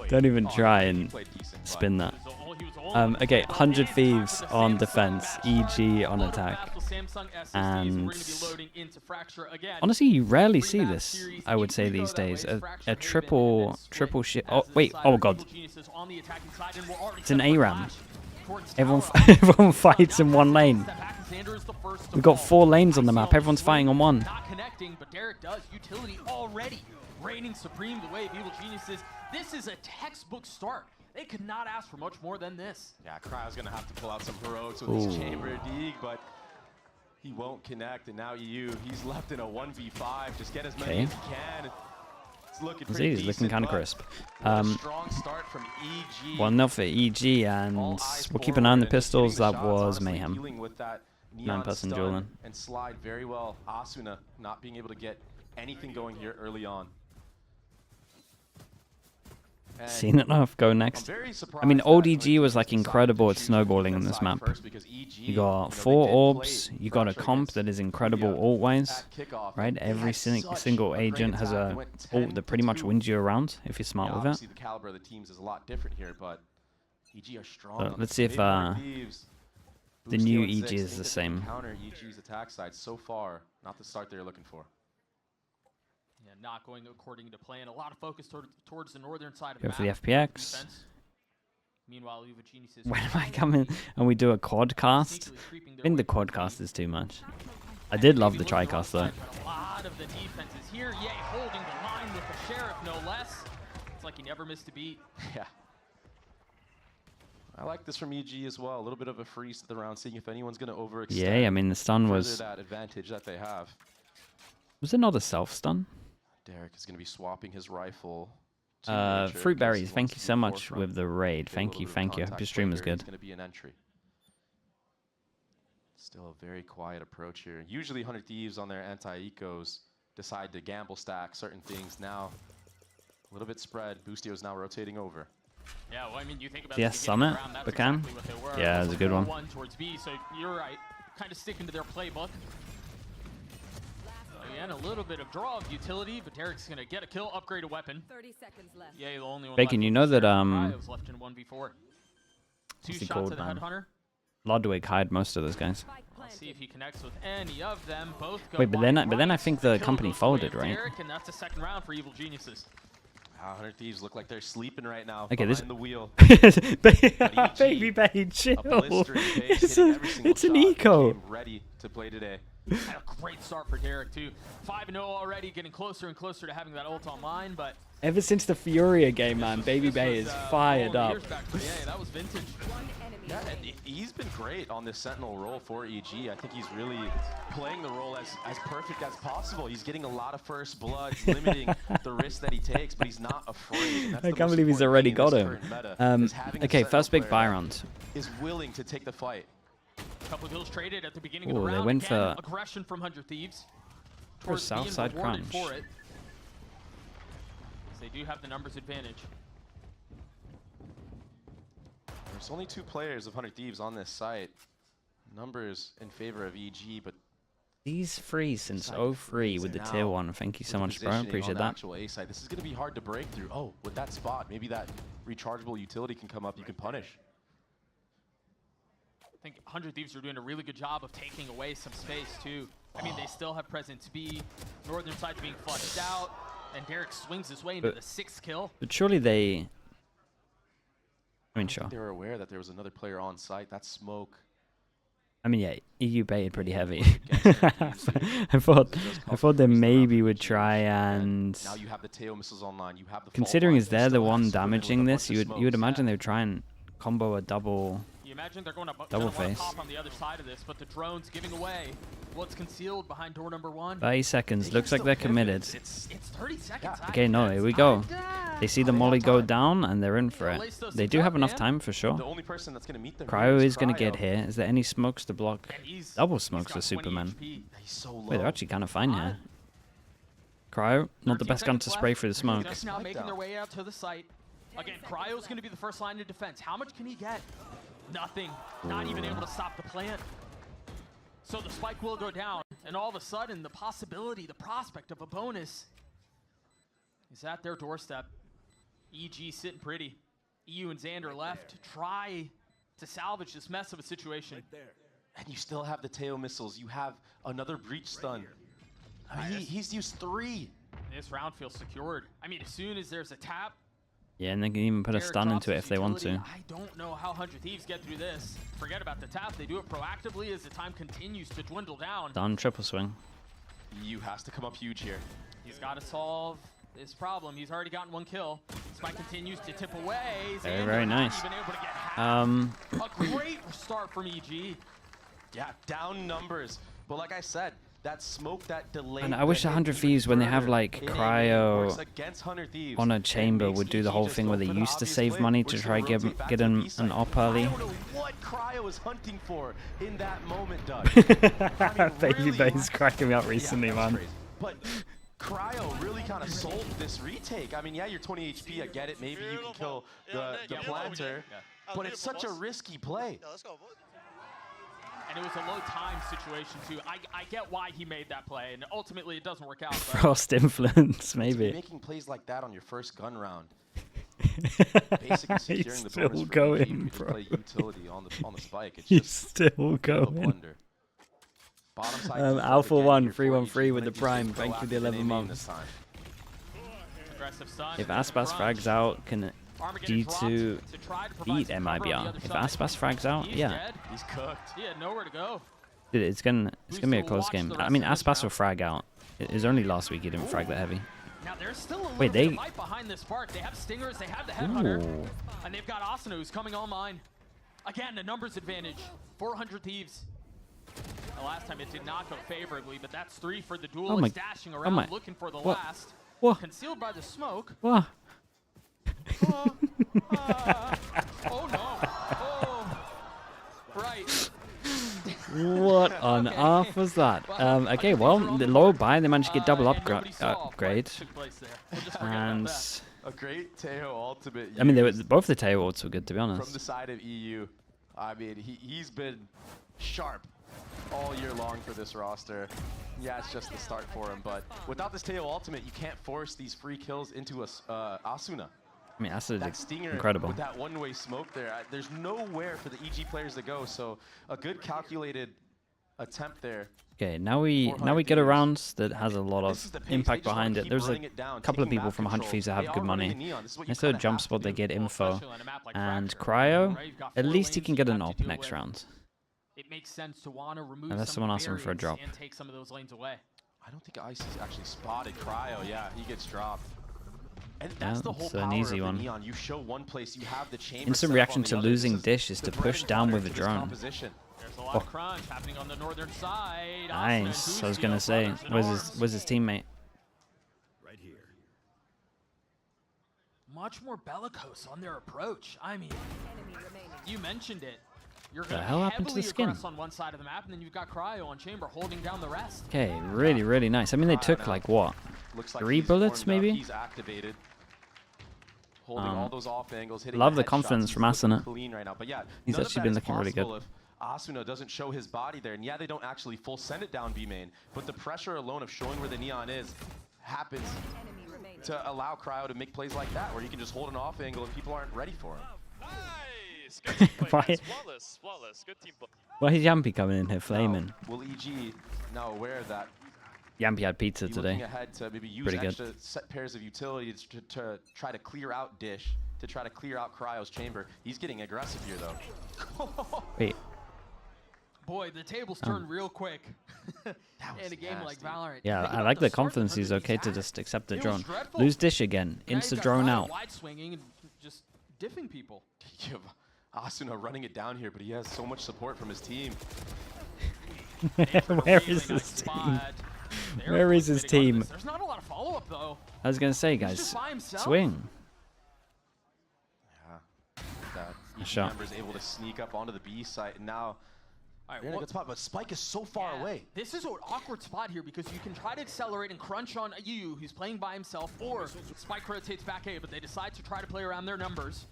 Don't even try and spin that. Okay, 100 Thieves on defense, EG on attack. And honestly, you rarely see this, I would say, these days. A triple shit. Oh, wait. Oh, God. It's an ARAM. Everyone fights in one lane. We've got 4 lanes on the map. Everyone's fighting on one. Not connecting, but Derek does. Utility already reigning supreme the way of Evil Geniuses. This is a textbook start. They could not ask for much more than this. Yeah, Cryo's going to have to pull out some heroics with his Chamber Dig, but he won't connect. And now EU, he's left in a 1v5. Just get as many as he can. It's looking pretty decent, he's looking kind of crisp. Strong start from EG. 1-0 for EG, and we'll keep an eye on the pistols. That was mayhem. 9-person dueling. And slide very well. Asuna not being able to get anything going here early on. Seen enough. Go next. I mean, old EG was like incredible at snowballing on this map. You got 4 orbs. You got a comp that is incredible ult-wise, right? Every single agent has a ult that pretty much wins you around if you're smart with it. The caliber of the teams is a lot different here, but EG are strong. Let's see if the new EG is the same. Counter EG's attack side so far, not the start they're looking for. Yeah, not going according to plan. A lot of focus towards the northern side of Go for the FPX. Defense. Meanwhile, Evil Geniuses. When am I coming and we do a quad cast? I think the quad cast is too much. I did love the tri-cast though. A lot of the defenses here. Yay, holding the line with the Sheriff, no less. It's like he never missed a beat. Yeah. I like this from EG as well. A little bit of a freeze to the round, seeing if anyone's going to overextend. Yeah, I mean the stun was. That advantage that they have. Was it not a self stun? Derek is going to be swapping his rifle. Fruit berries, thank you so much with the raid. Thank you. I hope your stream was good. It's going to be an entry. Still a very quiet approach here. Usually 100 Thieves on their anti-ecos decide to gamble stack certain things. Now, a little bit spread. Boostio is now rotating over. Yeah, well, I mean, you think about yes, Summit, Bacan. Exactly yeah, that's a good one. Towards B, so you're right. Kind of sticking to their playbook. And a little bit of draw of utility, but Derek's gonna get a kill, upgrade a weapon. 30 seconds left. Yeah, the only one Bacon, you know that was left in 1v4. Two shots called, to the Headhunter. Ludwig hide most of those guys. Let's see if he connects with any of them. Both go. Wait, but then I think the company folded, right? Derek, and that's the second round for Evil Geniuses. 100 Thieves look like they're sleeping right now. Okay, this the wheel. Baby Bay, chill. It's an eco. Ready to play today. Had a great start for Derek too. 5-0 already, getting closer and closer to having that ult online. But ever since the Furia game, man, Baby Bay is fired up. Yeah, that was vintage. Yeah, and he's been great on this Sentinel role for EG. I think he's really playing the role as perfect as possible. He's getting a lot of first bloods, limiting the risk that he takes, but he's not afraid. I can't believe he's already got him. Okay, first big buy round. Is willing to take the fight. Couple kills traded at the beginning of the round. They went for aggression from 100 Thieves. For south side crunch. They do have the numbers advantage. There's only 2 players of 100 Thieves on this site. Numbers in favor of EG, but these 3 since 03 with the tier 1. Thank you so much, bro. Appreciate that. Actual A side. This is going to be hard to break through. Oh, with that spot, maybe that rechargeable utility can come up. You can punish. I think 100 Thieves are doing a really good job of taking away some space too. I mean, they still have presence B. Northern side's being flushed out, and Derek swings his way into the 6th kill. But surely they. I mean, sure. They were aware that there was another player on site. That smoke. I mean, yeah, EU baited pretty heavy. I thought they maybe would try and. Now you have the tail missiles online. You have the. Considering is they're the one damaging this, you would imagine they would try and combo a double. You imagine they're going to double face pop on the other side of this, but the drone's giving away what's concealed behind door number 1. 30 seconds. Looks like they're committed. It's 30 seconds. Okay, no, here we go. They see the molly go down and they're in for it. They do have enough time for sure. The only person that's going to meet them Cryo is going to get here. Is there any smokes to block? Double smokes for Superman. Wait, they're actually kind of fine here. Cryo, not the best gun to spray through the smoke. Just now making their way out to the site. Again, Cryo's going to be the first line of defense. How much can he get? Nothing. Not even able to stop the plant. So the spike will go down, and all of a sudden, the possibility, the prospect of a bonus is at their doorstep. EG sitting pretty. EU and Xander left to try to salvage this mess of a situation. And you still have the Teo missiles. You have another breach stun. I mean, he's used 3. This round feels secured. I mean, as soon as there's a tap, Yeah, and they can even put a stun into it if they want to. I don't know how 100 Thieves get through this. Forget about the tap. They do it proactively as the time continues to dwindle down. Done, triple swing. EU has to come up huge here. He's got to solve this problem. He's already gotten 1 kill. Spike continues to tip away. Very, Xander very not nice. even able to get half. A great start from EG. Yeah, down numbers. But like I said, that smoke, that delay. And I wish 100 Thieves, when they have like cryo on a chamber, would do the whole thing where they used to save money to try get an op early. I don't know what cryo was hunting for in that moment, Doug. Baby Bay's cracking me up recently, man. But cryo really kind of sold this retake. I mean, yeah, you're 20 HP. I get it. Maybe you can kill the planter, but it's such a risky play. And it was a low time situation too. I get why he made that play, and ultimately it doesn't work out. Frost influence, maybe. Making plays like that on your first gun round. Basically securing the still bonus going, for bro. play utility on the spike. It's He's just still a going. blunder. Bottom side Alpha again 1 here for 313 EG, with the but prime. EG Thank you for the proactive in 11 aiming this months. time. Aggressive stun. If Aspas frags out, can Armageddon dropped G2 to try to provide beat some cover on the MIBR? other If side. Aspas frags out, He's yeah. dead. He's cooked. He had nowhere to go. Dude, it's gonna be a to close watch game. the I rest mean, of this Aspas will round. frag out. It was only last week he didn't frag that heavy. Now there's still a little Wait, bit of they- light behind this spark. They have stingers, they have the headhunter, Ooh. and they've got Asuna who's coming online. Again, a numbers advantage. 400 Thieves. The last time it did not go favorably, but that's 3 for the duelist, Oh my- dashing oh around, my- looking for the what? last. What? Concealed by the smoke. What? Oh no. Oh. Right. What on Okay. earth was that? Okay, well, the low buy, they managed to get double And nobody saw what upgrade. took place there. We'll just forget And about that. A great Teo ultimate. I mean, they were used both the tail ults were good, to be from the honest. side of EU. I mean, he's been sharp all year long for this roster. Yeah, it's just the start for him, but without this Teo ultimate, you can't force these free kills into a Asuna. I mean, that's That stinger incredible. with that one-way smoke there. There's nowhere for the EG players to go, so a good calculated attempt there. Okay, now we get a round that has a lot This is the of pace. impact They just wanna behind it. keep There's running a it down, couple of taking people map from 100 control. Thieves that They have are good running money. the neon. This is what you Instead of kinda jump have to spot, they do. get info. Especially on a map like And Fracture. cryo, Right, you've got at 4 least he lanes can you get have an to op deal next with. round. It makes sense to want to remove Unless some someone of asks the him for a barriers drop. and take some of those lanes away. I don't think Ice has actually spotted cryo. Yeah, he gets dropped. And that's the whole it's an power easy of the one. neon. You show one place, you have the chamber Instant set up reaction on the to other. losing This dish is the to bread push and down butter with a to this drone. composition. There's a lot of crunch happening on the northern side. Nice. I was gonna Asuna say, and Buzio, where's his teammate? Right here. much more bellicose on their approach. I mean, you mentioned it. You're The going to hell happened to heavily the skin? aggress on one side of the map, and then you've got Cryo on Chamber holding down the rest. Okay, really, really nice. I mean, they took like what? Looks like 3 he's bullets, warmed up, maybe? He's activated. Holding all those off angles, hitting love the headshots. confidence He's from looking Asuna. clean right now. But yeah, He's none of actually that been is looking really good. possible if Asuna doesn't show his body there. And yeah, they don't actually full send it down B main, but the pressure alone of showing where the neon is happens to allow Cryo to make plays like that, where he can just hold an off angle and people aren't ready for him. Nice! Good team play, Why- guys. Flawless, flawless. Good team play. Why is Yampy coming in here flaming? Will EG now aware that Yampy had pizza be today. looking ahead to maybe use Pretty good. extra set pairs of utilities to try to clear out Dish, to try to clear out Cryo's chamber. He's getting aggressive here though. Wait, Boy, the tables turn real quick was in a game like nasty. Valorant. yeah, Think I about like the start confidence. that He's 100 okay to had. just accept the It was drone. dreadful. Lose dish again. Now Insta you've got drone Cryo out. wide swinging and just diffing people. You have Asuna running it down here, but he has so much support from his team. Where is his team? Where is his team? There's not a lot of follow-up though. I was gonna say, He's guys, just by himself. swing. Yeah, that EG shot. member is able to sneak up onto the B site, and now All right, they're in a what- good spot. But Spike is so far Yeah, away. This is an awkward spot here because you can try to accelerate and crunch on Yu, who's playing by himself, or Spike rotates back A, but they decide to try to play around their numbers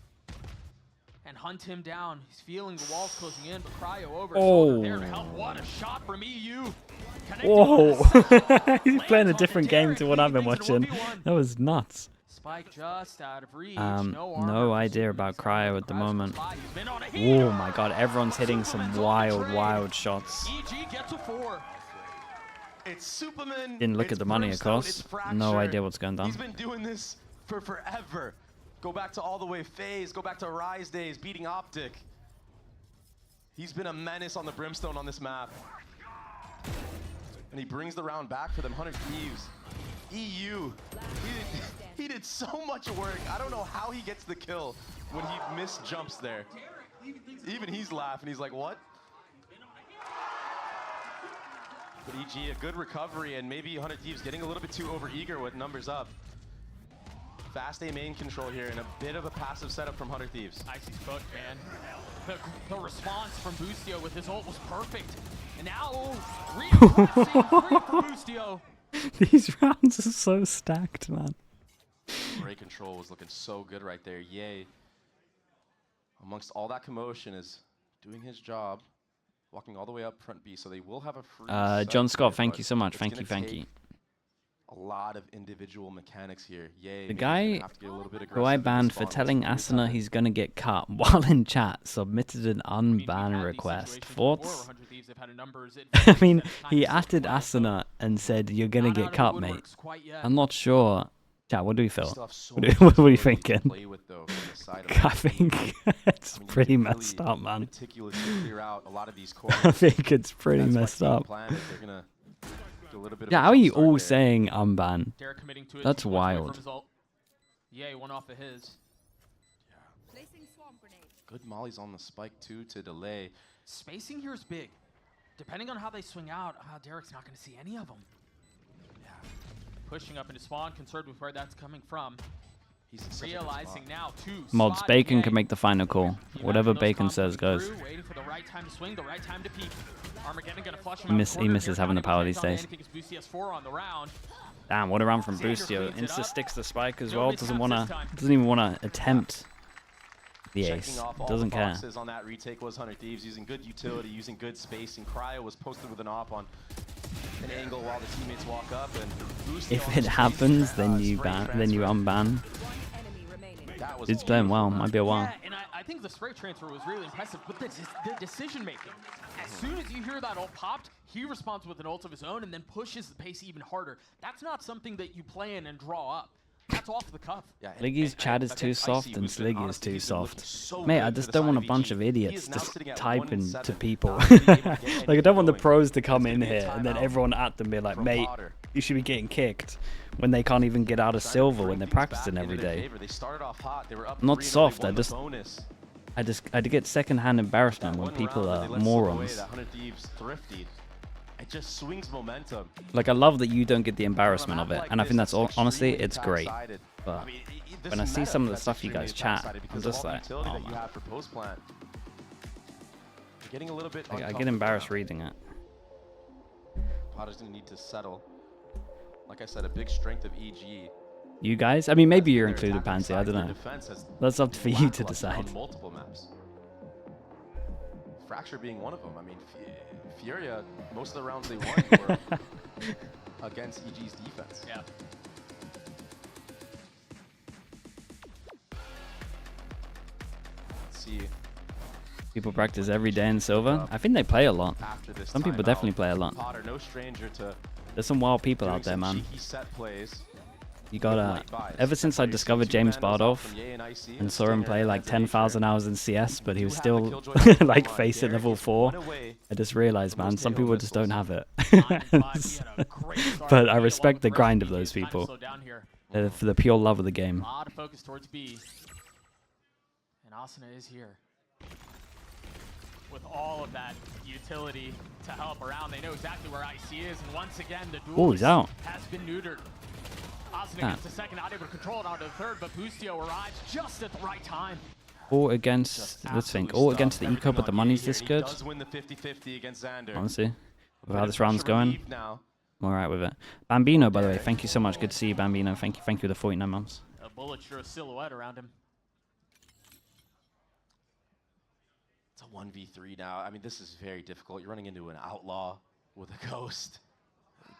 and hunt him down. He's feeling the walls closing in, but Cryo over his shoulder there to help. What a shot from EU. Connecting Whoa! on the side. He's Lands playing a on the different game Derek, to what I've been leading things to watching. 1v1. That was nuts. Spike just out of reach. No idea about Cryo at the moment. Oh my god, everyone's hitting some wild shots. EG gets a 4. It's Superman. Didn't look it's at the money, of Brimstone, course. it's Fracture. No idea what's going on. He's been doing this for forever. Go back to all the way FaZe, go back to Rise days, beating Optic. He's been a menace on the Brimstone on this map. And he brings the round back for them 100 Thieves. EU. He did so much work. I don't know how he gets the kill when he missed jumps there. Even he's laughing. He's like, what? But EG, a good recovery, and maybe 100 Thieves getting a little bit too overeager with numbers up. Fast A main control here, and a bit of a passive setup from 100 Thieves. Icy's cooked, man. The response from Boostio with his ult was perfect. And now, free for Boostio. These rounds are so stacked, man. Ray control was looking so good right there. Yay. Amongst all that commotion is doing his job. Walking all the way up front B, so they will have a free John site Scott, here, thank but you so much. it's Thank gonna you. take a lot of individual mechanics here. Yay. The maybe he's guy gonna have to get a little bit who I aggressive in banned this for spawn. telling Let's Asuna he's gonna get cut while in chat submitted an unban request. Thoughts? I mean, he added Asuna and said, "You're gonna get cut, mate." I'm not sure. Chat, what do we feel? still have so What much are you utility to thinking? play with, though, from the side of I the think it's I mean, you pretty can messed really up, man. meticulously clear out a lot of these I corners. think it's pretty That's what messed team up. plan is. They're gonna do a little bit of Yeah, a how are jump you start all there. saying unban? Derek committing to it. That's 2 points away wild. from his ult. Yay, one off of his. Placing swamp grenade. Good mollies on the spike too to delay. Spacing here is big. Depending on how they swing out, Derek's not going to see any of them. Yeah. Pushing up into spawn, concerned with where that's coming from. He's in such a good Realizing spot. now, too. Mods, spotting Bacon Yay. can make the final call. You Whatever imagine those Bacon combos says coming goes. through, waiting for the right time to swing, the right time to peek. Armageddon gonna flush him He out miss- the he corner. misses Derek having not the able power to these take on days. anything. It's Boosty S4 on the round. Damn, what a round from Xander Boostio. cleans it Insta up. sticks the spike as No well. mishaps Doesn't this time. even wanna attempt the Checking ace. off all Doesn't the care. boxes on that retake was 100 Thieves, using good utility, using good spacing. Cryo was posted with an op on an angle while the teammates walk up, and Boostio If on it the happens, spray then you transfer. unban. Enemy remaining. That was It's playing well. beautiful, Might be a while. Yeah, and I think the spray transfer was really impressive, but the decision making. As soon as you hear that ult popped, he responds with an ult of his own and then pushes the pace even harder. That's not something that you plan and draw up. That's off the cuff. Yeah, Liggy's chat is against too soft Icy, and who's been- Sliggy is honestly, too he's been looking soft. so Mate, good I for just the don't side want a of bunch of EG. He idiots is now just sitting at typing 1-7, to people. not really able to get Like, I anything don't want the going. pros to come There's in gonna be a here and then timeout everyone at them be like, from mate, Potter. you should be getting kicked when they can't even get out of Trying to silver bring when they're things back practicing into every their day. favor. They started off hot. They were up Not 3-0, they soft, I won the just- bonus. I get secondhand embarrassment That when one people round that are they let slip away, morons. that 100 Thieves thrifty. It just swings momentum. Like, I love that you don't get the embarrassment On a of map it, like and I think this, that's honestly, extremely it's great. attack-sided. But I mean, this when I see meta some of the that's stuff you extremely guys chat, attack-sided I'm because just of all the like, utility oh that you man. have for post plant. You're getting a little bit I get uncomfortable embarrassed now. reading it. Potter's gonna need to settle. Like I said, a big strength of EG. You guys? I mean, maybe has you're been their included, attacking Pansy. I side. don't Their know. defense has That's up for you to lackluster decide. on multiple maps. Fracture being one of them. I mean, Furia, most of the rounds they won were against EG's defense. Yeah. Let's see People practice every day in silver. I think they play a lot. after this. Some people timeout. definitely play a lot. Potter, no stranger to There's some wild people doing out there, some man. cheeky set plays. You gotta. Light buys. Ever since I Temporary discovered C2 James vandals off Bardolph from Ye and Icy, and a saw him stinger play like adds an 10,000 nature. hours in CS, but he You was have the still Killjoy Pokemon. like face at Derek level is 4. one away I just realized, from man, those some KO people just don't missiles. have it. 9-5, he had a great start But to I lead respect along with the rest grind of EG. those It's time to people. slow down here. For the pure love of the A game. lot of focus towards B. And Asuna is here. With all of that utility to help around, they know exactly where IC is, and once again, the duel He's out. has been neutered. Asuna Ah. gets the second, not able to control it onto the third, but Boostio arrives just at the right time. All against, let's think, all against the eco, but the money's this good. Does win the 50-50 against Xander. Honestly, with how Bit this of round's pressure going, relief now. I'm alright with it. Bambino, by the way, thank you so much. Good to see you, Bambino. Thank you with the 49 months. A bullet sure a silhouette around him. It's a 1v3 now. I mean, this is very difficult. You're running into an outlaw with a ghost.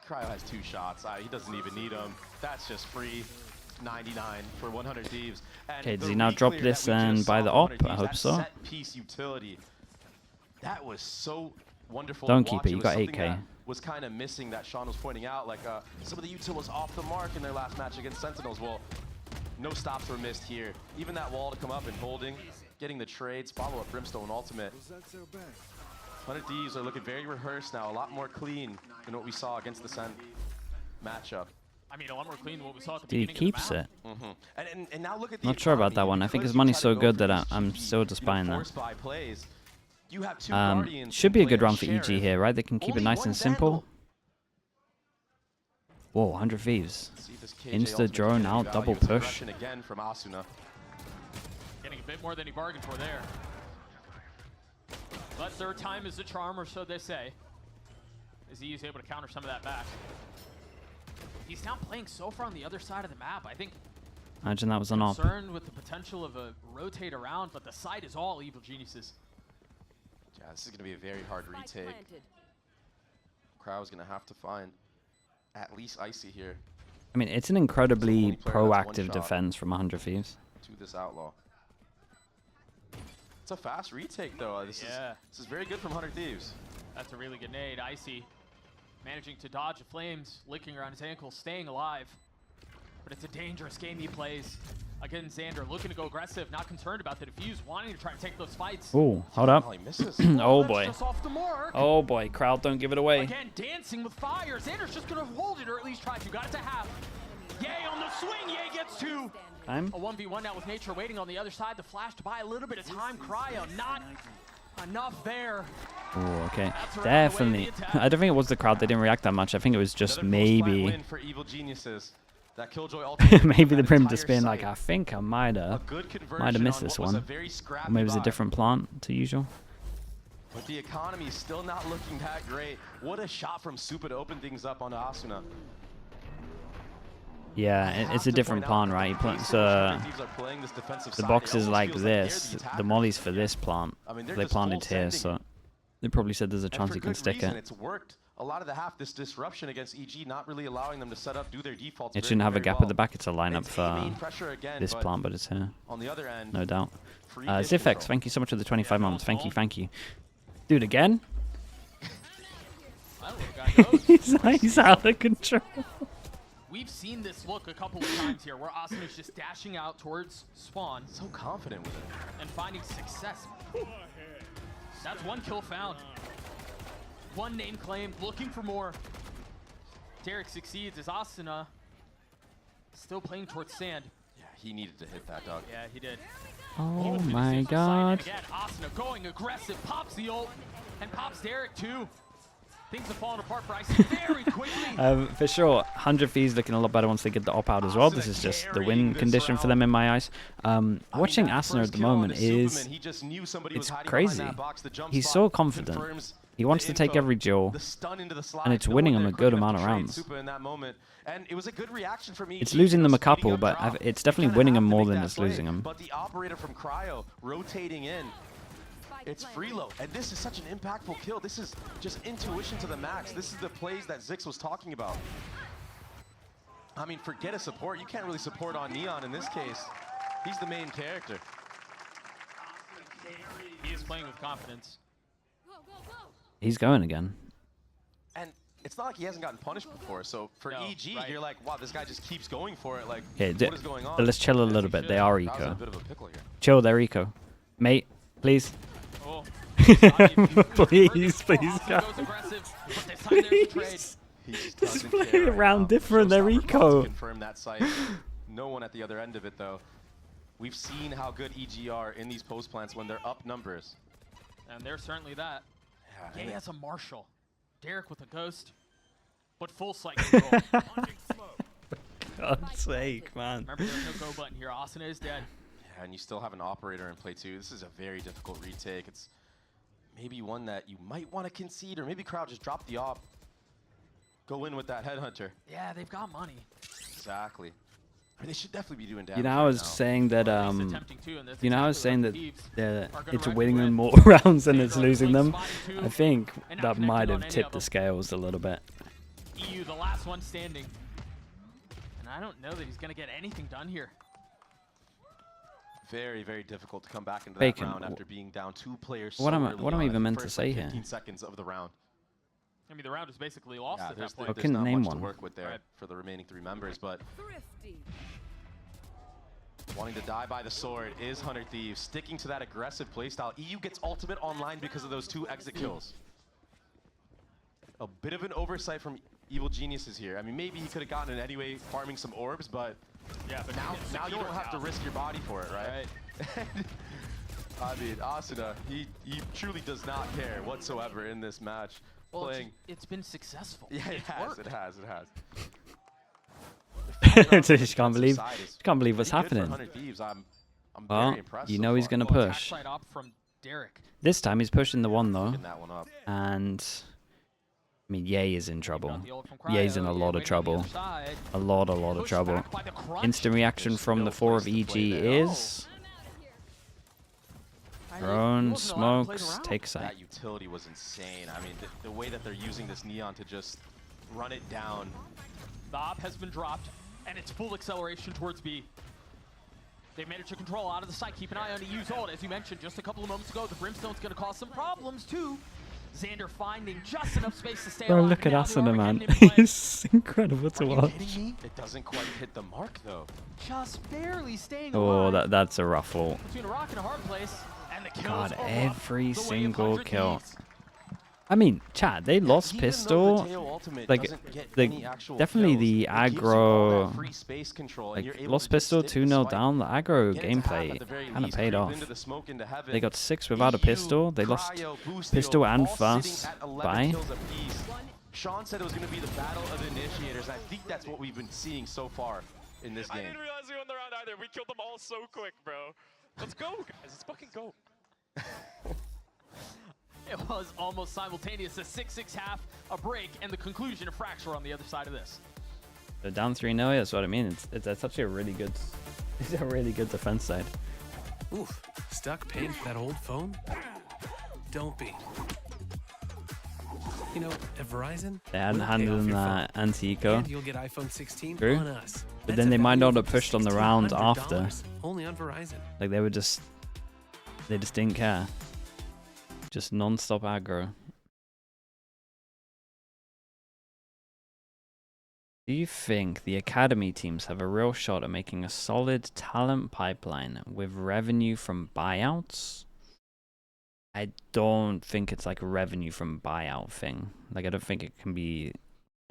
Cryo has 2 shots. He doesn't even need them. That's just free. 99 for 100 Thieves. And Okay, does the he now drop re-clear this that we just and buy saw the from 100 op? I Thieves, hope that so. set piece utility, that was so wonderful Don't to keep watch. it, you was got something 8K. that was kind of missing that Sean was pointing out. Like some of the util was off the mark in their last match against Sentinels. Well, no stops were missed here. Even that wall to come up and holding, getting the trades, follow up Brimstone ultimate. 100 Thieves are looking very rehearsed now, a lot more clean than what we saw against the Sen matchup. I mean, a lot more clean than what we saw at the Dude, beginning keeps of the it. map. And now look at the Not sure about that economy, one. I think because his you money's try to so go good for that these I'm cheeky, still just buying that. force buy plays. You have two Guardians Should be a and good player run for EG Sheriff. here, right? They can keep it Only nice one and simple. Vandal. Whoa, 100 Thieves. See this KJ Insta ultimate drone getting out, value. double It's push. aggression again from Asuna. Getting a bit more than he bargained for there. But third time is the charm, or so they say. As he is able to counter some of that back. He's now playing so far on the other side of the map. I think Imagine that was an op. concerned with the potential of a rotate around, but the side is all Evil Geniuses. Yeah, this is going to be a very hard Spike retake. planted. Crow's going to have to find at least Icy here I mean, it's an incredibly only player that's one proactive shot. defense from 100 Thieves. to this Outlaw. It's a fast retake, though. This is very good from 100 Thieves. That's a really good nade. Icy managing to dodge the flames, licking around his ankle, staying alive. But it's a dangerous game he plays. Again, Xander looking to go aggressive, not concerned about the defuse, wanting to try to take those fights. Ooh, hold up. Oh, he misses. Oh That's boy. just off the mark. Oh boy, crowd, don't give it away. Again, dancing with fire. Xander's just gonna hold it, or at least try to. Got it to half. Yay on the swing. Yay gets two. Time? A 1v1 now with Nature waiting on the other side. The flash to buy a little bit of time. Cryo, not enough there. Ooh, okay. That's around Definitely. the way of the attack. I don't think it was the crowd. They didn't react that much. I think it was just Another post-plant maybe win for Evil Geniuses. That Killjoy ultimate maybe the that Prim entire just being like, site. I think I might A have good conversion missed on this what was a one. very scrappy Or maybe it was a buy. different plant to usual. But the economy is still not looking that great. What a shot from Supa to open things up onto Asuna. Yeah, it's a different plant, right? He plants the box is like this. The molly's for this plant. They planted here, so they probably said there's a chance you can stick it. It's worked. A lot of the half, this disruption against EG, not really allowing them to set up, do their defaults. It shouldn't have a gap at the back. It's a lineup It's for aiming pressure again, this but plant, but it's here. on the other end, No doubt. free hit Zifex, control. thank you so much for the 25 Yeah, months. Thank you, no. thank you. Dude, again? I don't know what the guy knows. He's out of control. We've seen this look a couple of times here, where Asuna's just dashing out towards spawn So confident with it. and finding success. That's one kill found. One name claimed, looking for more. Derek succeeds as Asuna still playing towards sand. Yeah, he needed to hit that, dog. Yeah, he did. Oh my god. Again, Asuna going aggressive, pops the ult, and pops Derek too. Things have fallen apart for Icy very quickly. For sure, 100 Thieves looking a lot better once they get the op out as well. This is just the win condition for them in my eyes. Watching Asuna at the moment is it's crazy. He's so confident. He wants to take every duel, and it's winning him a good amount of rounds. And it was a good reaction from EG. It's losing them a Speeding couple, up but drop. it's definitely You winning kinda them have to more make than that it's play, losing them. But the operator from Cryo rotating in. It's freeload, and this is such an impactful kill. This is just intuition to the max. This is the plays that Zix was talking about. I mean, forget a support. You can't really support on Neon in this case. He's the main character. He is playing with confidence. He's going again. And it's not like he hasn't gotten punished before. So for No, EG, right. you're like, wow, this guy just keeps going for it. Like, Okay, what is going on? let's chill a little bit. They are Crowd's in a eco. bit of a pickle here. Chill, they're eco. Mate, please. Oh. Please, please, Asuna God. goes aggressive, but this time there's a trade. He just Just doesn't play care it right around now. different, they're Showstopper eco. wants to confirm that site. No one at the other end of it, though. We've seen how good EG are in these post plants when they're up numbers. And there's certainly that. Yeah, Yay and has a Marshall. Derek with a ghost. But full site control. God's sake, man. Remember, there's no go button here. Asuna is dead. yeah, and you still have an operator in play too. This is a very difficult retake. It's maybe one that you might want to concede, or maybe Crowd just drop the op. Go in with that headhunter. Yeah, they've got money. Exactly. I mean, they should definitely be doing damage. You know, I right was now. saying that, Or at least attempting to, and that's you know, I was exactly saying what that Thieves are gonna it's reckon winning with. them more rounds than it's Xander losing them. spotting two, I think and not that might connected on have any tipped of the them. scales a little bit. EU, the last one standing. And I don't know that he's going to get anything done here. Very, very difficult to come back into Bacon, that round after being down 2 players. what so am I- early what am I on, even the meant to first, say like, here? 15 seconds of the round. I mean, the round is basically lost Yeah, at there's, that point. I there's couldn't not name much one. to work with there Right. for the remaining 3 members, but Thrifty. wanting to die by the sword is Hunter Thieves, sticking to that aggressive playstyle. EU gets ultimate online because of those 2 exit kills. A bit of an oversight from Evil Geniuses here. I mean, maybe he could have gotten it anyway, farming some orbs, but Yeah, but now you don't have to risk your body for it, right? I mean, Asuna, he truly does not care whatsoever in this match. Well, Playing. it's been successful. Yeah, it It's has, worked. it has. Just can't believe what's happening. I'm Well, very impressed you so know he's far. gonna Well, attack push. side up from Derek. This time he's pushing the 1 though, Picking that one up. and I mean, Ye is in trouble. Got the ult from Ye's in Cryo, a yeah, lot of waiting on the trouble. other side. A lot of Pushed trouble. back by the crunch. Instant reaction There's from no the 4 of place to play EG there. is I mean, he drone, wasn't allowed to play the smokes, round. take site. That utility was insane. I mean, the way that they're using this Neon to just run it down. The op has been dropped, and it's full acceleration towards B. They managed to control out of the site. Keep an eye on EU's ult. As you mentioned just a couple of moments ago, the Brimstone's going to cause some problems, too. Xander finding just enough space to stay Bro, alive. look at Now the Asuna, man. Armageddon in play. He's incredible to Are you watch. kidding me? It doesn't quite hit the mark, though. Just barely staying Oh, alive. that's a rough ult. Between a rock and a hard place, and the kills God, are rough, every the way of single 100 kill. Thieves. I mean, chat, they lost Even though pistol. the Teo ultimate like, doesn't get the- any actual definitely kills, the it gives you all aggro- that free space control, and Like, you're able lost to just pistol stick 2-0 the down. The aggro Get it to half gameplay at the very kind of least, paid creep off. into the smoke into heaven. They got 6 without a EU, pistol. They lost Cryo, Boostio, pistol and all fast sitting at 11 by. kills apiece. Sean said it was going to be the battle of initiators. I think that's what we've been seeing so far in this I game. didn't realize we won the round either. We killed them all so quick, bro. Let's go, guys. Let's fucking go. It was almost simultaneous. A 6-6 half, a break, and the conclusion of Fracture on the other side of this. They're down 3-0. That's what I mean. It's actually a really good. It's a really good defense side. Oof, stuck paying for that old phone? Don't be. You know, at Verizon, They hadn't we'll pay handed off them your that phone, anti-eco. and you'll get iPhone 16 True. on us. But That's then a they might value not of have pushed on the round after. $1,600 Only on Verizon. Like they just didn't care. Just non-stop aggro. Do you think the academy teams have a real shot at making a solid talent pipeline with revenue from buyouts? I don't think it's like a revenue from buyout thing. Like I don't think it can be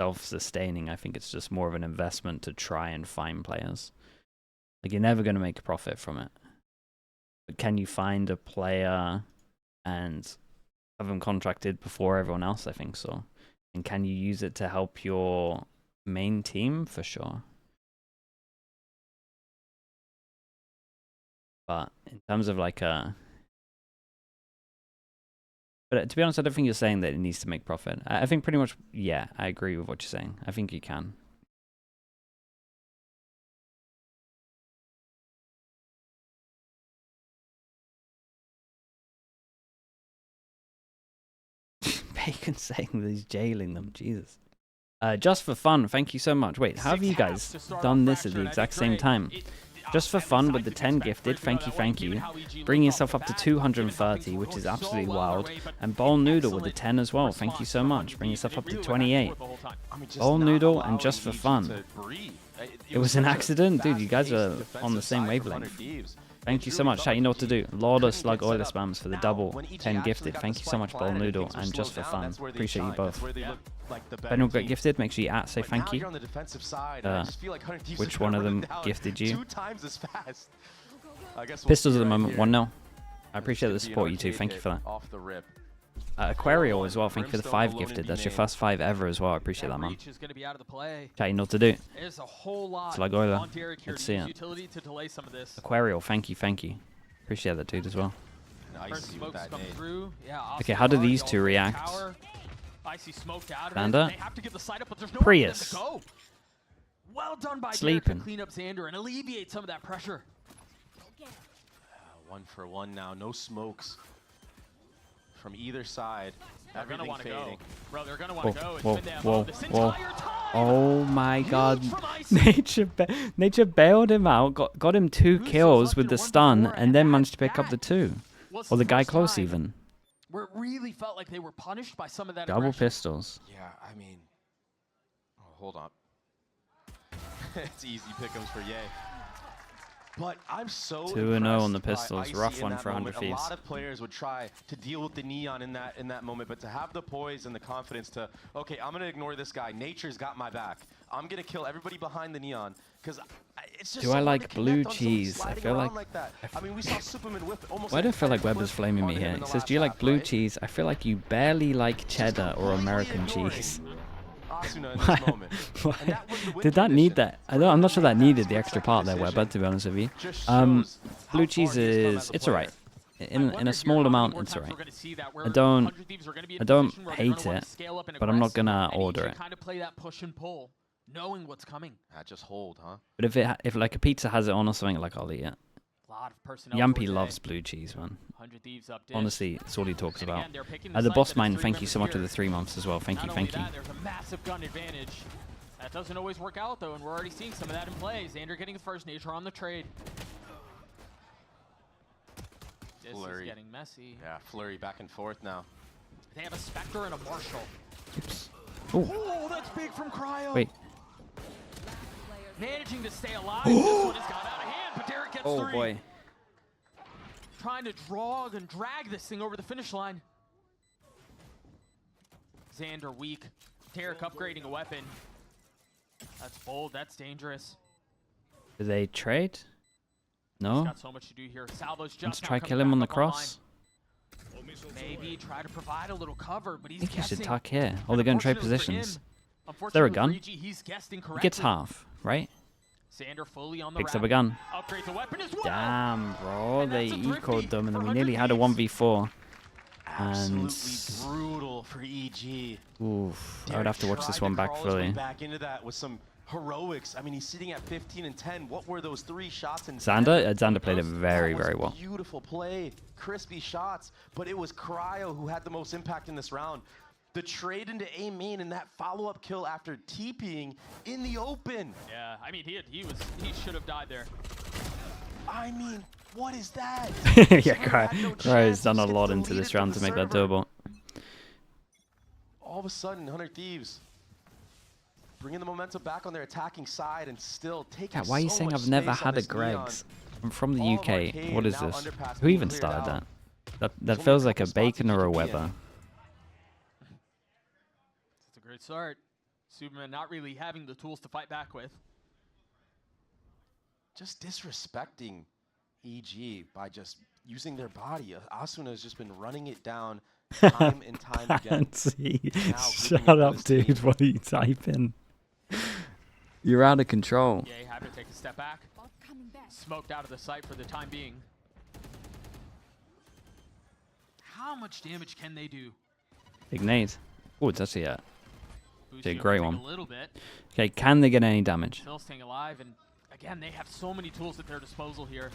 self-sustaining. I think it's just more of an investment to try and find players. Like you're never going to make a profit from it. But can you find a player and have them contracted before everyone else? I think so. And can you use it to help your main team? For sure. But in terms of like a... But to be honest, I don't think you're saying that it needs to make profit. I think pretty much, yeah, I agree with what you're saying. I think you can. Bacon saying that he's jailing them. Jesus. Just for fun, thank you so much. Wait, how have you guys done this at the exact same time? Just for fun with the 10 gifted, thank you. Bring yourself up to 230, which is absolutely wild. And Bowl Noodle with the 10 as well, thank you so much. Bring yourself up to 28. I mean, just Bowl not Noodle and allowing just for EG fun. to breathe. It was an such a accident? Dude, you guys fast-paced are on the defensive same side from wavelength. 100 Thieves. Thank It you so truly much. felt Chat, you know what like to EG do. Lord of couldn't Slug get set Oiler up. spams for the Now, double when EG 10 actually gifted. got Thank the you so spike much, Bowl planted and Noodle, things were and just slowed for down, fun. that's where they Appreciate you shined. both. That's where they looked like the If better anyone got team. gifted, make sure you say But thank now you. you're on the defensive side, and I just feel like 100 Thieves Which are one gonna of run them down gifted you? 2 times as fast. I guess we'll Pistols see at the right moment, here. 1-0. I This appreciate could the be an support, you two. arcade Thank you hit for that. Off the rip. Aquario as well. Thank you for the Brimstone 5 alone in gifted. B That's your main. first 5 ever as well. I appreciate that, That man. reach is going to be out of the play. Chat, you know what to do. There's a whole lot Slug Oiler. on Derek here Let's to see use it. utility to delay some of this. Aquario, thank you. Appreciate that, dude, as well. Nice First with smokes that come nade. through. Yeah, Okay, Oscar how do already these all two over the react? tower. Icy smoked out of Panda. it. They have to get the side up, but there's no Prius. to go. Well done by Derek Sleeping. to clean up Xander and alleviate some of that pressure. 1 for 1 now. No smokes from either side. They're gonna Everything want to fading. go. Bro, they're gonna want to go. It's whoa, been them whoa, this whoa. entire time. Oh my god. Huge from Icy. Nature bailed him out, got him 2 Who's kills selected with the one stun, before, and then that- managed to pick up the that 2. was Or the guy first close time even. where it really felt like they were punished by some of that Double aggression. pistols. Yeah, I mean, oh, hold on. It's easy pick'ems for Ye. But I'm so 2-0 on the impressed by pistols. Icy Rough in one that for 100 moment. A Thieves. lot of players would try to deal with the neon in that moment, but to have the poise and the confidence to, okay, I'm gonna ignore this guy. Nature's got my back. I'm gonna kill everybody behind the neon because it's just. Do so I hard like to blue connect on somebody cheese? I sliding feel around like- that. I mean, we saw Superman whip almost. Why do I feel like entire Weber's clip flaming me on him here? in He the says, last do you like half, blue right? cheese? I feel like you barely like cheddar or completely American ignoring cheese. Asuna in this moment. Why- And that was the win Did that need condition. that? I'm not sure that needed the extra part there, Weber, to be honest with you. Just Um, shows how blue far cheese he has come is, as a it's player. alright. I In wonder a here small how many amount, more it's times alright. we're gonna see that where I don't- 100 Thieves are gonna be in I a don't position where hate they're gonna wanna it, scale up and but I'm not aggress, gonna and order each it. kind of play that push and pull, knowing what's coming. Just hold, huh? But if like a pizza has it on or something, like I'll eat it. A lot of personnel. Yampy towards A. loves blue cheese, man. 100 Thieves up dish. Honestly, it's all he talks And about. again, they're picking The site boss that man, has 3 thank you so much for members the 3 months as well. Thank Not you, only thank you. that, there's a massive gun advantage. That doesn't always work out though, and we're already seeing some of that in play. Xander getting the first, Nature on the trade. This Flurry. is getting messy. Yeah, flurry back and forth now. They have a Spectre and a Marshall. Oops. Oh, that's big from Cryo. Wait. Managing to stay alive. This one has got out of hand, but Derek gets Oh 3. boy. Trying to drag this thing over the finish line. Xander weak. Derek upgrading a weapon. That's bold. That's dangerous. Do they trade? He's No? got so much to do here. Salvo's just Let's now try coming kill him back on the up online. cross. Maybe try to provide a little cover, but I he's think he guessing. should tuck here. Oh, they're going to trade Unfortunately for him- positions. unfortunately there a for gun? 3G, he's guessing He correctly. gets half, right? Xander fully on the Picks up rack. a gun. Upgrades the weapon as well. Damn, bro. And They that's a thrifty ecoed them, and then for we nearly had a 100 1v4. Absolutely brutal for EG. Oof. I Derek would have to watch this tried one to back crawl his way fully. back into that with some heroics. I mean, he's sitting at 15 and 10. What were those 3 shots in Xander played it very, That was very well. Beautiful play, crispy shots, but it was Cryo who had the most impact in this round. The trade into A main and that follow-up kill after TPing in the open. Yeah, I mean, he should have died there. I mean, what is that? Yeah, Xander had no Cry has chance, done a just lot gets into this deleted round from to the make that server. turbo. All of a sudden, 100 Thieves bringing the momentum back on their attacking side and still taking Yeah, why are you so saying much I've never space on had a this neon. Greg's? I'm from the All of UK. Arcade What is now this? underpass Who being even cleared started out. that? There's That feels only a like a couple spots Bacon that or a you can be Weber. in. It's a great start. Superman not really having the tools to fight back with. Just disrespecting EG by just using their body. Asuna has just been running it down time and time again. Fancy. Now Shut grouping up, with his dude. team. What are you typing? You're out of control. Yay, have to take a step back. Bot coming back. Smoked out of the site for the time being. How much damage can they do? Ignite. Oh, it's actually a... Boost a you great everything one. A little bit. Okay, can they get any damage? Still staying alive, and again, they have so many tools at their disposal here.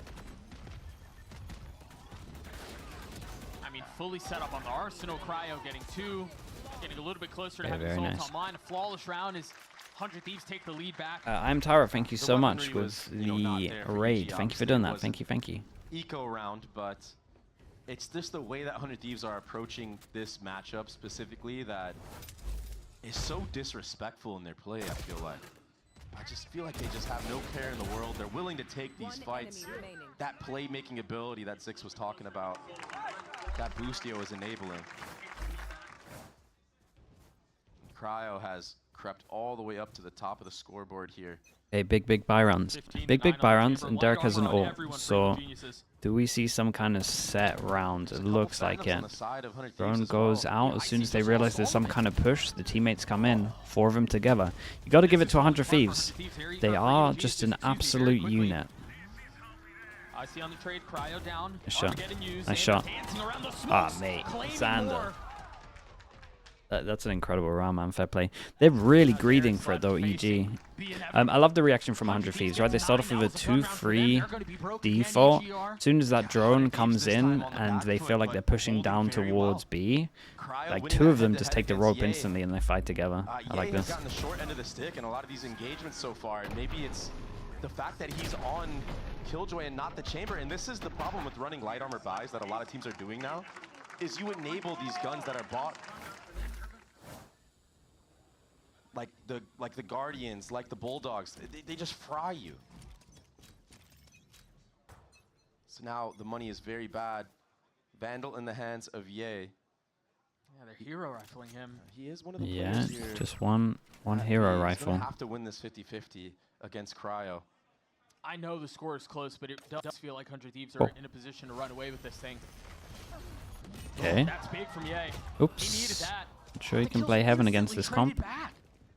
I mean, fully set up on the Arsenal. Cryo getting 2, getting a little bit closer to Yeah, having very Salt nice. online. A flawless round as 100 Thieves take the lead back. I'm Tara. Thank you The so much weaponry with was, not the there for raid. EG, Thank you for obviously. doing It that. wasn't Thank you, thank you. Eco round, but it's just the way that 100 Thieves are approaching this matchup specifically that is so disrespectful in their play, I feel like. I just feel like they just have no care in the world. They're willing to take these One fights. enemy remaining. That playmaking ability that Zix was talking about, that Boostio is enabling. Cryo has crept all the way up to the top of the scoreboard here. Hey, big buy rounds. 15 to Big 9 buy on rounds, Chamber. and Light Derek has an armor on ult. everyone for So, Geniuses. do we see some kind of set round? There's It a couple looks like Phantoms it. on the side of 100 Thieves Drone as goes well. out Yeah, as soon I as see they those realize all there's some solid. kind of push. The teammates come in, 4 of them together. You got to give it to 100 Thieves. They are just an absolute unit. I see on the trade, Cryo down. Nice shot. Armageddon used, Nice Xander shot. dancing around the Ah, smokes, mate, claiming Xander. more. That's an incredible round, man. Fair play. They're really greeding for it, though, EG. I love the reaction from 100 Thieves, right? They start off with a 2-3 default. As soon as that drone comes in and they feel like they're pushing down towards B, like 2 of them just take the rope instantly and they fight together. I like this. Gotten the short end of the stick in a lot of these engagements so far, and maybe it's the fact that he's on Killjoy and not the chamber. And this is the problem with running light armor buys that a lot of teams are doing now, is you enable these guns that are bought. Like the Guardians, like the Bulldogs, they just fry you. So now the money is very bad. Vandal in the hands of Ye. Yeah, they're hero rifling him. He is one of the Yeah, players here. just one hero He's rifle. gonna have to win this 50-50 against Cryo. I know the score is close, but it does feel like 100 Thieves are in a position to run away with this thing. Okay. That's big from Ye. Oops. He needed that. Not sure he can play Heaven against this comp.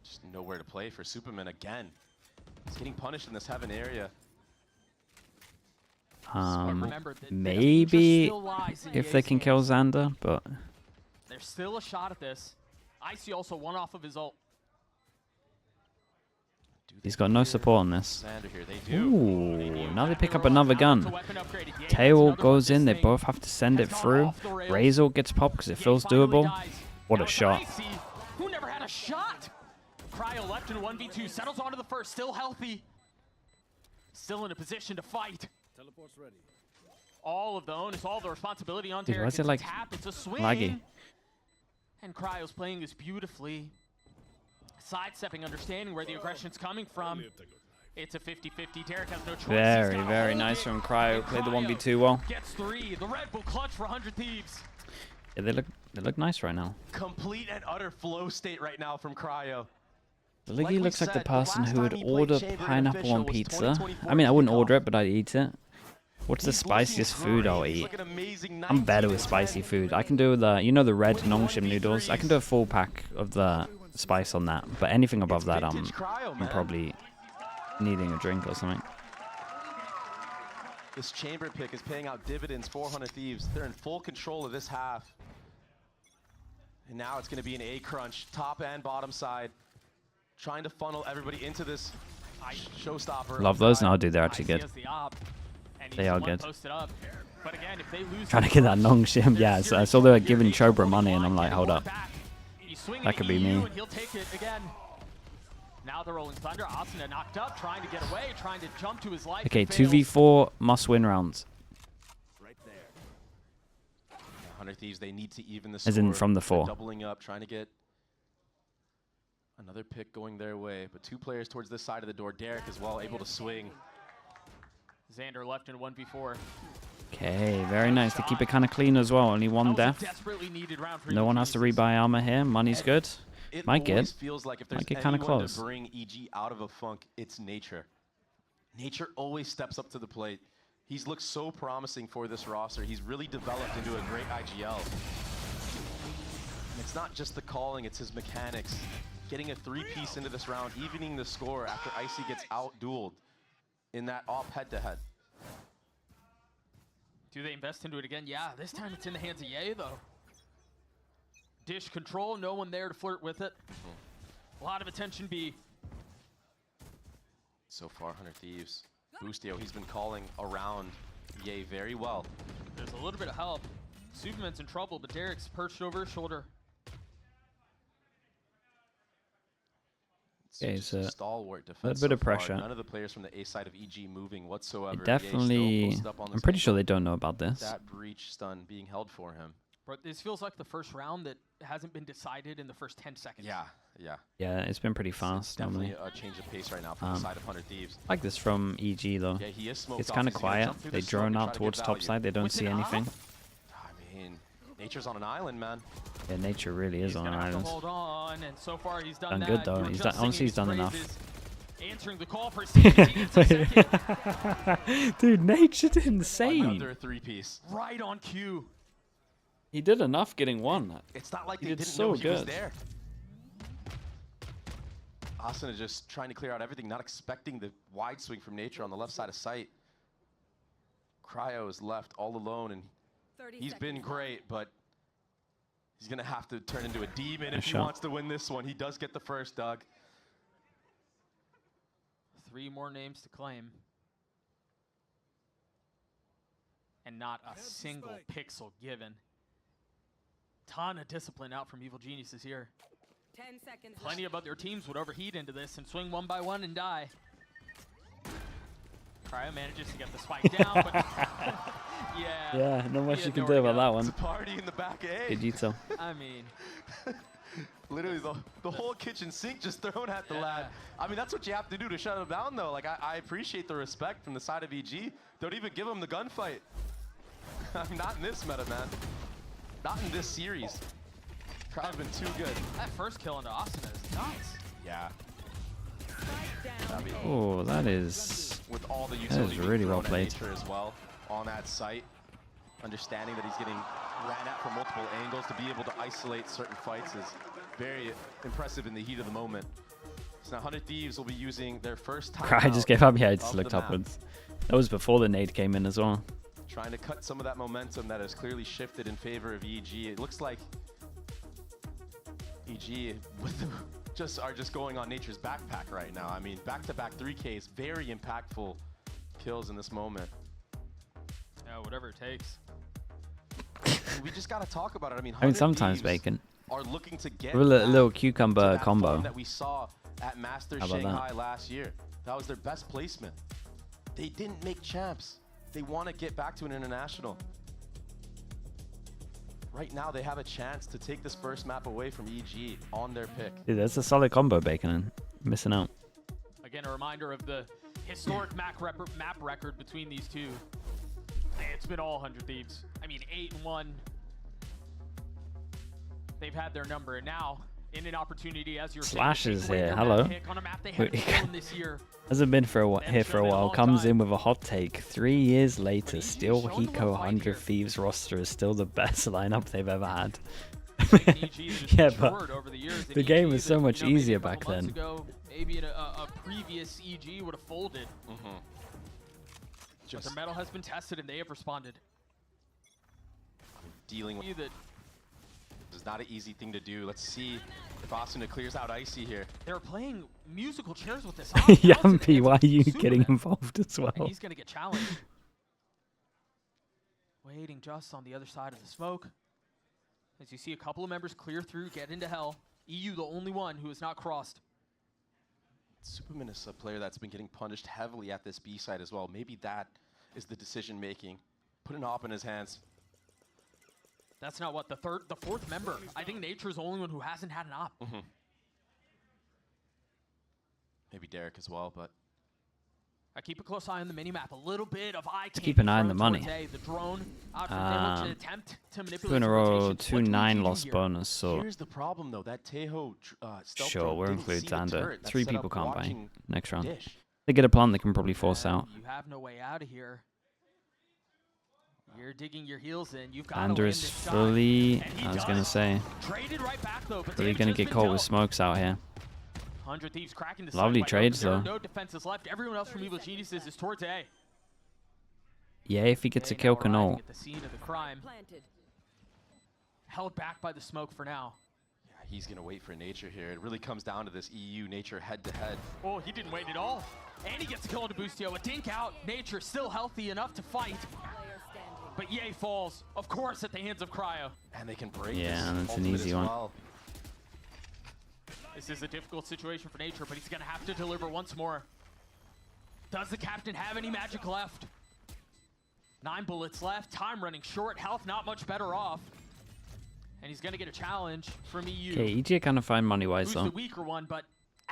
Just nowhere to play for Superman again. He's getting punished in this Heaven area. Maybe if they can kill Xander, but there's still a shot at this. Icy also one off of his ult. he's got no support on this. Xander here, they do. Ooh, now they pick up another gun. Tail goes in, they both have to send it through. Razor gets popped because it feels doable. What a shot. Who never had a shot? Cryo left in 1v2, settles onto the first, still healthy. Still in a position to fight. Teleport's ready. All of the onus, all the responsibility on Dude, Derek. why is it like tap, it's a swing. laggy? And Cryo's playing this beautifully. Sidestepping, understanding where the aggression's coming from. It's a 50-50. Derek has no choice. Very nice from Cryo. Played the 1v2 well. Gets 3. The Red Bull clutch for 100 Thieves. Yeah, they look nice right now. Complete and utter flow state right now from Cryo. Liggy looks like the person who would order pineapple on pizza. I mean, I wouldn't order it, but I'd eat it. What's the spiciest food I'll eat? I'm better with spicy food. I can do the, you know, the red nongshim noodles. I can do a full pack of the spice on that. But anything above that, I'm probably needing a drink or something. This chamber pick is paying out dividends for 100 Thieves. They're in full control of this half. And now it's going to be an A crunch, top and bottom side. Trying to funnel everybody into this showstopper. Love those. No, dude, they're actually good. They are good. But again, if they lose, Trying to get that nongshim. Yeah, so I saw they were giving Chobra money, and I'm like, hold up. That could be me. He'll take it again. Now the Rolling Thunder. Asuna knocked up, trying to get away, trying to jump to his life. Okay, 2v4 must-win rounds. Right there. 100 Thieves, they need to even the score. As in from the 4. They're doubling up, trying to get another pick going their way. But 2 players towards this side of the door. Derek as well, able to swing. Xander left in 1v4. Okay, very nice. They keep it kind of clean as well. Only 1 death. No one has to rebuy armor here. Money's good. Might get kind of close. To bring EG out of a funk, it's Nature. Nature always steps up to the plate. He's looked so promising for this roster. He's really developed into a great IGL. And it's not just the calling, it's his mechanics. Getting a 3-piece into this round, evening the score after Icy gets out-dueled in that off head-to-head. Do they invest into it again? Yeah, this time it's in the hands of Ye, though. Dish control, no one there to flirt with it. A lot of attention B. So far, 100 Thieves. Boostio, he's been calling around Ye very well. There's a little bit of help. Superman's in trouble, but Derek's perched over his shoulder. Okay, so stalwart defense. A bit of pressure. None of the players from the A side of EG moving whatsoever. Definitely, I'm pretty sure they don't know about this. That breach stun being held for him. But this feels like the first round that hasn't been decided in the first 10 seconds. Yeah. Yeah, it's been pretty fast. Definitely a change of pace right now from the side of 100 Thieves. I like this from EG though. Yeah, he is smoked it's off. kind of He's gonna quiet. jump through They the smoke drone and out try to towards get top value. side. They don't see anything. I mean, Nature's on an island, man. Yeah, Nature really is on an island. Hold on, and so far he's done Done that. good though. He's done, honestly, he's done enough. Answering the call for CT. Dude, Nature's insane. Another 3-piece. Right on cue. He did enough getting 1. It's not like He they did didn't so know he was good. there. Asuna just trying to clear out everything, not expecting the wide swing from Nature on the left side of sight. Cryo is left all alone, and he's been great, but He's going to have to turn into a demon if he shot. wants to win this one. He does get the first, Doug. 3 more names to claim. And not a single pixel given. Ton of discipline out from Evil Geniuses here. 10 seconds. Plenty of other teams would overheat into this and swing 1 by 1 and die. Cryo manages to get the spike down, but yeah. Yeah, not much he you had can nowhere do to about go. that It's a one. party in the back A. Good detail. I mean, Literally, the whole kitchen sink just thrown at the Yeah. lad. I mean, that's what you have to do to shut him down, though. Like, I appreciate the respect from the side of EG. Don't even give him the gunfight. I'm not in this meta, man. Not in this series. Cryo's been too good. that first kill into Austin is nuts. Yeah. Strike down. I mean, Oh, that is... with all the utility being really well thrown at played. Nature as well on that site, understanding that he's getting ran at from multiple angles to be able to isolate certain fights is very impressive in the heat of the moment. So now 100 Thieves will be using their first time I just gave up. Yeah, I just of looked the map. upwards. That was before the nade came in as well. Trying to cut some of that momentum that has clearly shifted in favor of EG. It looks like EG with the, are just going on Nature's backpack right now. I mean, back-to-back 3Ks, very impactful kills in this moment. Yeah, whatever it takes. We just got to talk about it. I mean, I mean, 100 sometimes Thieves bacon. are looking to get With a back little to cucumber that combo. form that we saw at Masters How about that? Shanghai last year. That was their best placement. They didn't make champs. They want to get back to an international. Right now, they have a chance to take this first map away from EG on their pick. Dude, that's a solid combo, Bacon. And missing out. Again, a reminder of the historic map record between these two. It's been all 100 Thieves. I mean, 8-1. They've had their number, and now in an opportunity, as you're Slash saying, to is take away here. their Hello. map pick on a map they haven't shown this year. Hasn't been for a here for a been a while. long Comes time. in with a hot take. 3 years later, he's still shown a little Hiko fight 100 here. Thieves roster is still the best lineup they've ever had. EG has just Yeah, matured but over the years. the And game EG was so that, much maybe a easier couple back months then. Ago, maybe in a previous EG would have folded. But their metal has been tested and they have responded. Dealing with That is not an easy thing to do. Let's see if Austin clears out Icy here. they're playing musical chairs with this. Yumpy, why are you getting involved as And well? he's going to get challenged. Waiting just on the other side of the smoke. As you see a couple of members clear through, get into hell. EU the only one who has not crossed. Superman is a player that's been getting punished heavily at this B side as well. Maybe that is the decision making. Put an op in his hands. That's not what the fourth member. I think Nature's the only one who hasn't had an op. Maybe Derek as well, but I keep a close eye on the minimap. A little bit of eye keep an eye on the money. The drone out from Demo to attempt to manipulate 2 in a the row, rotation. 2 What do 9 we do loss here? bonus. So here's the problem though. That Tejo stealth sure, drone we're didn't include see the Xander. turret that's 3 set people up can't buy watching next round. Dish. They get a plant, they can probably force out. You have no way out of here. You're digging your heels in. You've got Xander is fully, I was gonna say, traded right back though, but really damage gonna has get been caught with dealt. smokes out here. 100 Thieves cracking the Lovely side by trades, There are though. no defenses left. Everyone else from Evil Geniuses is towards A. Yeah, if he gets a They kill, now can arriving ult. at the scene of the crime. Planted. Held back by the smoke for now. Yeah, he's gonna wait for Nature here. It really comes down to this EU Nature head-to-head. Oh, he didn't wait at all. And he gets a kill into Boostio. A dink out. Nature still healthy enough to fight. Player standing. But Ye falls, of course, at the hands of Cryo. And they can break Yeah, this and it's an ultimate easy as one. well. This is a difficult situation for Nature, but he's going to have to deliver once more. Does the captain have any magic left? 9 bullets left. Time running short. Health not much better off. And he's going to get a challenge from EU. Okay, EG are kind of fine money-wise Who's though. the weaker one, but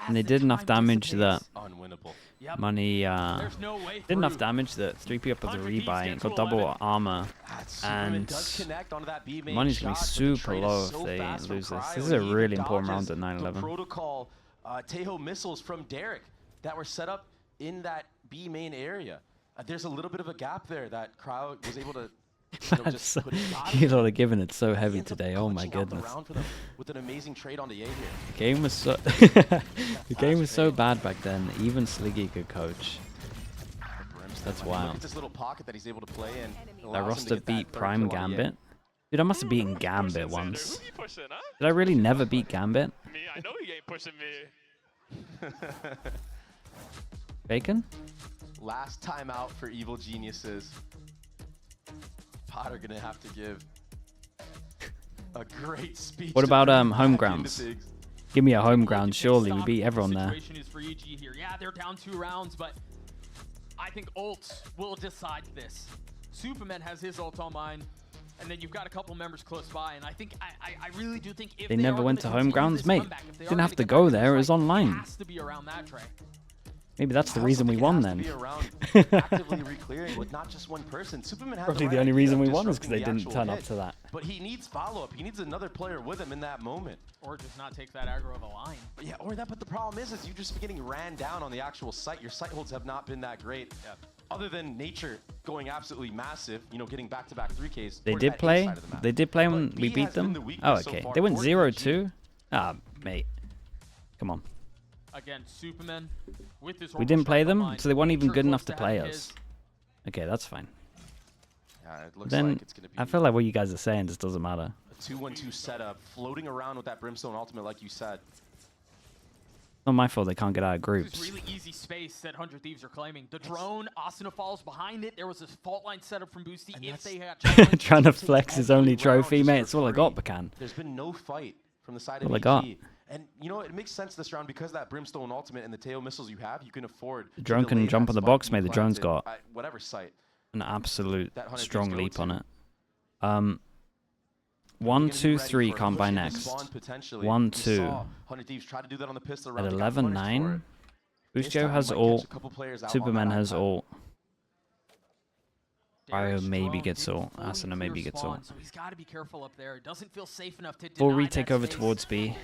And they did enough damage that Unwinnable. Yep. money, There's no way did enough through. damage that 3P up as a 100 Thieves rebuy, get got to double 11. armor, Superman and does connect onto that B main money's gonna be shot, but the super trade is low if so they fast from lose this. Cryo, This is and a he really even important round dodges at 9-11. The protocol Tejo missiles from Derek that were set up in that B main area. There's a little bit of a gap there that Cryo was able to just put it out of You it. lot are giving it so He heavy ends up today. Oh my clutching out the goodness. round for them with an amazing trade on the A here. The game was so the game was so bad back then. Even Sliggy could coach. Brimstone, That's I mean, wild. Look at this little pocket that he's able to play in. It That allows him to roster get that beat third Prime kill on the A. Gambit. Dude, I must have beaten Gambit once. Who you pushing, huh? Did I really never beat Gambit? Me, I know he ain't pushing me. Bacon? Last time out for Evil Geniuses. Potter gonna have to give a great speech. What to about bring home back into grounds? things. Give me a home ground, surely. We beat everyone there. Situation is for EG here. Yeah, they're down 2 rounds, but I think ult will decide this. Superman has his ult on mine, and then you've got a couple members close by, and I think I really do think if They they never are went gonna to home continue grounds, this mate. comeback, if they are Didn't have gonna to get go back to there, it this was fight, online. has to be around that tray. Maybe that's the I also reason we think it won has to then. be around actively re-clearing with not just one person. Superman has Probably the right only idea reason of we won is because disrupting they the didn't actual turn up hit, to that. But he needs follow-up. He needs another player with him in that moment. Or just not take that aggro of a line. Yeah, or that. But the problem is you just getting ran down on the actual site. Your site holds have not been that great. Yeah. Other than Nature going absolutely massive, you know, getting back-to-back 3Ks. They towards did that A play? side of the map. They did play But when we B beat has been them? the Oh, weakness so okay. far They went for 0-2? EG. Ah, mate. Come on. Again, Superman with his We didn't play them, line, so they weren't even Nature good close enough to to play having us. his. Okay, that's fine. Yeah, it looks Then like it's gonna be I feel like what you guys are saying just doesn't matter. a 2-1-2 setup, floating around with that Brimstone ultimate, like you said. Not my fault they can't get out of This groups. is really easy space that 100 Thieves are claiming. The drone, Asuna falls behind it. There was a fault line set up from Boosty. And If that's- they had challenged, Trying to Taking flex his every only round trophy, just mate. for It's all I free. got, Bacan. There's been no fight from the side All of I got. EG. And you know what? It makes sense this round because that Brimstone ultimate and the tail missiles you have, you can afford. The drone to can delay jump that on the spike box, being mate. The drone's planted got at whatever site. an absolute That 100 strong go leap to. on it. They're 1, gonna be 2, ready 3 for can't buy pushing the next. spawn potentially. 1, We 2. saw 100 Thieves try to do that on the pistol At round. They got 11, punished for 9. it. This Bustio time has we might catch ult. a couple players out on Superman that has iPad. ult. Derek's Cryo maybe drone gets didn't ult. fully Asuna maybe clear gets spawn, ult. So he's got to be careful up there. It doesn't feel safe enough to Full deny retake that over space. towards B.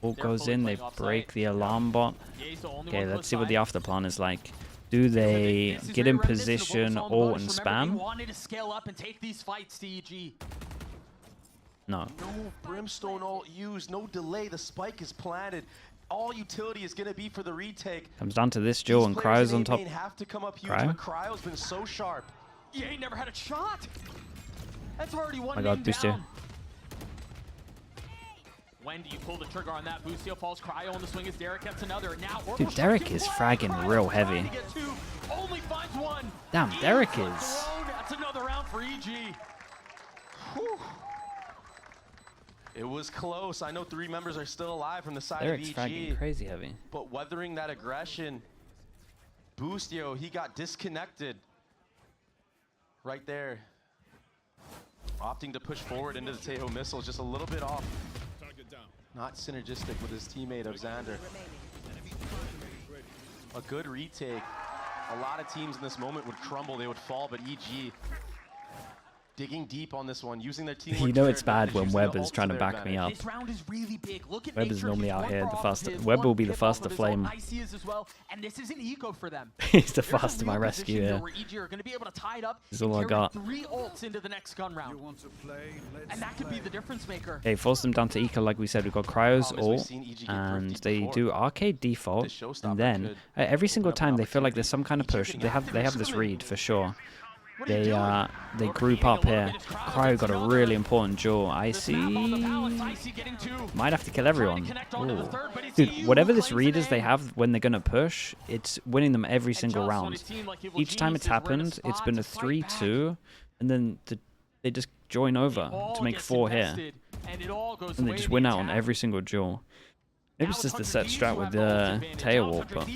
Ult They're goes fully in, they playing offsite. break the alarm bot. Yeah, he's the only Okay, one let's close see what by. the after plan is like. Do they This is get very in reminiscent of what we position, saw in the ult, bonus. and Remember, spam? they wanted to scale up and take these fights to EG. No. No Brimstone ult used, no delay. The spike is planted. All utility is going to be for the retake. Comes down to this duel, and These players Cryo's in on A top. main have to come up huge, Cryo? but Cryo's been so sharp. Yeah, he never had a shot. That's already one My God, name Boostio. down. When do you pull the trigger on that? Boostio falls. Cryo on the swing as Derek gets another. Now, Dude, Derek is fragging real heavy. Only finds one. Damn, He Derek got is. thrown. That's another round for EG. Whew. It was close. I know 3 members are still alive from the side Derek's of fragging EG. crazy heavy. But weathering that aggression, Boostio, he got disconnected right there. Opting to push forward into the Tejo missile, just a little bit off. Not synergistic with his teammate of Xander. A good retake. A lot of teams in this moment would crumble, they would fall, but EG digging deep on this one, using their teamwork. You to know their it's bad advantage, when using the Webb is ult trying to their back me advantage. up. This round is really big. Look at Webb is Nature. normally He's out one here, for the all fast- of his, Webb one will be the pip off fast of to his own. flame. Icy is as well, and this is an eco for them. He's the There's a fast to my real rescue position here here. where EG are going to be able to tie it up This is and all I carry got. 3 ults into the next gun round. And that could be the difference maker. Okay, force them down to eco like we said. We've got Cryo's Problem is we've ult, seen EG get and thrifty they before. do arcade default, This showstopper and then could every single open up an time they feel like opportunity. there's some kind of EG push. getting They have active this swimming. read for sure. What are you doing? They group up here. Cryo got a really important duel. Icy might have to kill everyone. Ooh. Dude, whatever this read is they have when they're gonna push, it's winning them every single round. Each time it's happened, it's been a 3-2, and then they just join over to make 4 here, and they just win out on every single duel. Maybe it's just the set strat with the tail wall, but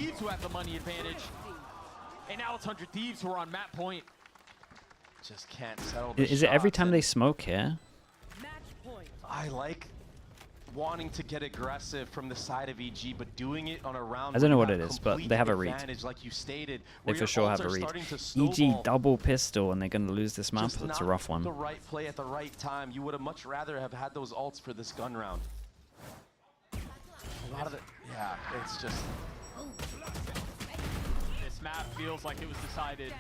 And now it's 100 Thieves who are on map point. Just can't settle the is it every shots, time and they smoke here? Match point. I like wanting to get aggressive from the side of EG, but doing it on a round. I don't know where what you it got is, but complete they have a read. advantage, like you stated, They where for your sure ults have a are read. starting to EG snowball. double pistol, and they're gonna lose this map. Just That's a not rough The one. right play at the right time. You would have much rather have had those ults for this gun round. A lot of yeah, it's just. This map feels like it was decided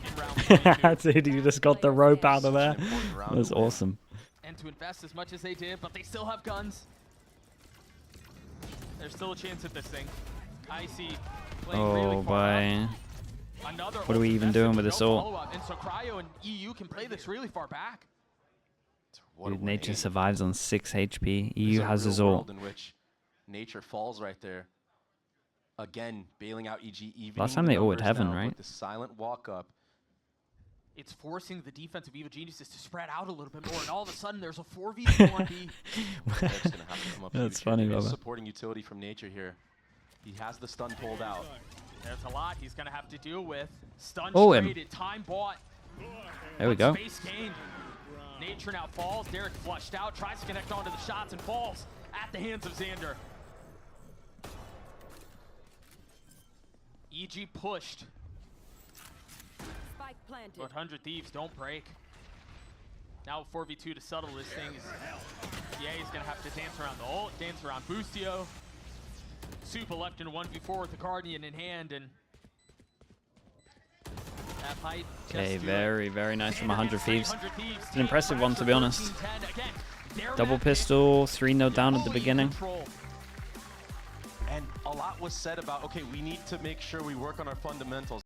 in round 22. Dude, you just got the rope out of there. Such an important round That was to win. awesome. And to invest as much as they did, but they still have guns. There's still a chance at this thing. Icy playing really Oh far boy. up. Another What are we ult even invested doing with no this ult? follow-up. And so Cryo and EU can play this really far back. What a Dude, Nature 180. survives on 6 HP. There's EU a has real his ult. world in which Nature falls right there. Again, bailing out EG. Even Last time they ulted Heaven, right? With the silent walk up. It's forcing the defensive Eva Geniuses to spread out a little bit more, and all of a sudden there's a 4v2 on B. They're just gonna have to come up That's huge funny, here. There is Bubba. supporting utility from Nature here. He has the stun pulled out. There's a lot he's gonna have to deal with. Stun Oh, traded, time bought. There we go. Space gained. Nature now falls. Derek flushed out, tries to connect onto the shots and falls at the hands of Xander. EG pushed, Spike planted. but 100 Thieves don't break. Now 4v2 to settle this thing. DA is gonna have to dance around the ult, dance around Boostio. Super left in a 1v4 with the Guardian in hand, and that fight just Okay, do it. very nice from 100 Thieves. 100 Thieves. It's an impressive one, to be honest. 13-10. Again, they're Double back. pistol, 3-0 down at the Fully in beginning. control. And a lot was said about, okay, we need to make sure we work on our fundamentals.